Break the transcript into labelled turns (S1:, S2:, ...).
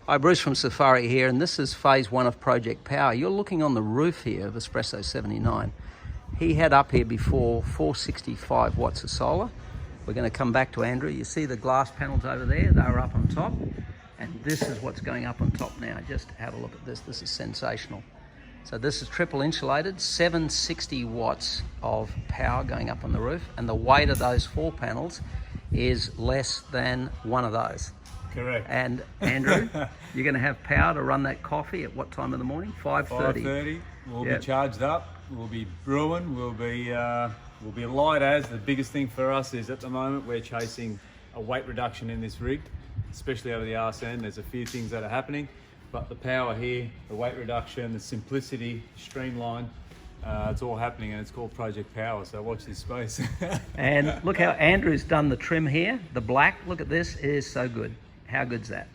S1: Hi, Bruce from Safari here, and this is phase one of Project Power. You're looking on the roof here of Espresso 79. He had up here before 465 watts of solar. We're going to come back to Andrew. You see the glass panels over there? They're up on top, and this is what's going up on top now. Just have a look at this. This is sensational. So this is triple insulated, 760 watts of power going up on the roof, and the weight of those 4 panels is less than one of those.
S2: Correct.
S1: And Andrew, you're going to have power to run that coffee at what time of the morning? 5:30.
S2: 5:30. We'll be charged up. We'll be brewing. We'll be light as. The biggest thing for us is at the moment we're chasing a weight reduction in this rig, especially over the RSN. There's a few things that are happening, but the power here, the weight reduction, the simplicity, streamline, it's all happening, and it's called Project Power. So watch this space.
S1: And look how Andrew's done the trim here. The black, look at this, it is so good. How good's that?